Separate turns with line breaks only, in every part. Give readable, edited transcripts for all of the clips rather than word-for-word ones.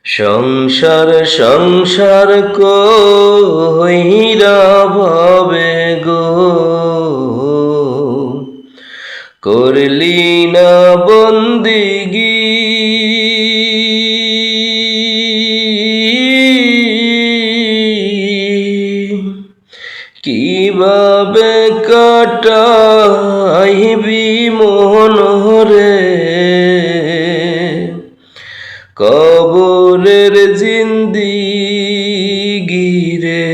সংসার সংসার কইরা ভাবে গো করলি না বন্দিগি কিভাবে কাটাইবি মনরে কবরের জিন্দিগি রে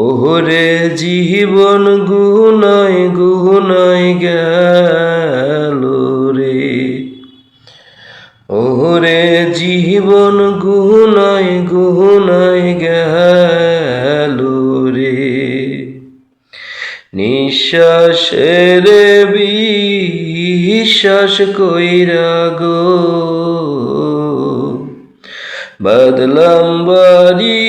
ওরে জীবন গুনায় গুনায় গেল রে ওরে জীবন গুনায় গুনায় গেল রে নিঃশ্বাসের বিশ্বাস কইরা গো বদলাম বাড়ি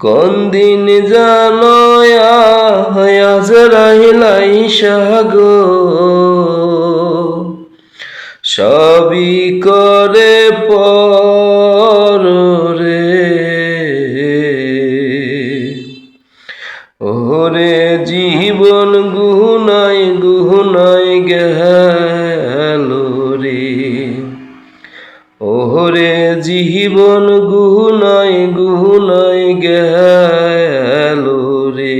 কোন দিন জানো আজরাইল আইসা গো সবই করে পর রে ওরে জীবন গুনায় গুনায় গেল রে ওরে জীবন গুনায় গুনায় গেল রে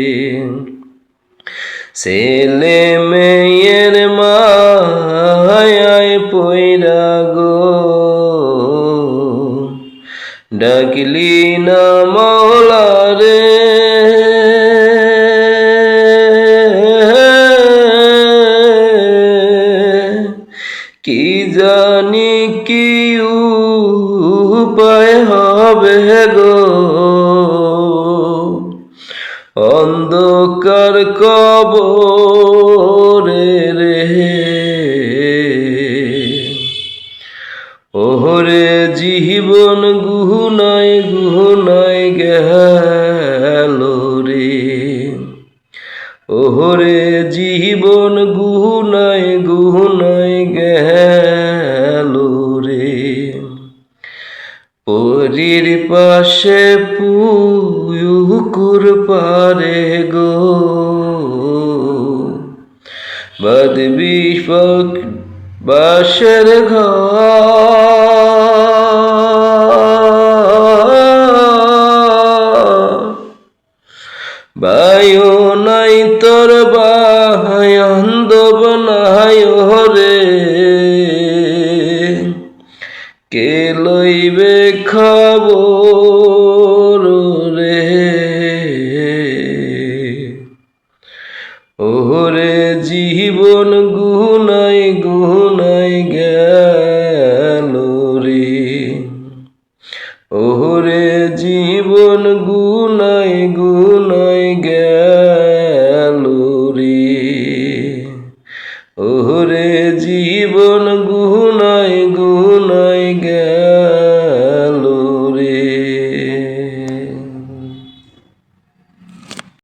ছেলে মেয়ের মায়ায় পয়রা গো ডাকলি না মওলা রে কি জানি কি উপায় হবে গো অন্ধকার কবরে রে ওরে জীবন গুনায় গুনায় গেল রে ওরে জীবন গুনায় গুনায় গেল রে পরীর পাশে পুকুর পারে গো বাদবি বাসের ঘর বায়ু নাই তোর বায়ন্দব নাই রে কে লইবে খবর রে ওরে জীবন গুনায় গুনায় গেল রে ওরে জীবন গুনায় গুনায় গেল রে ওরে জীবন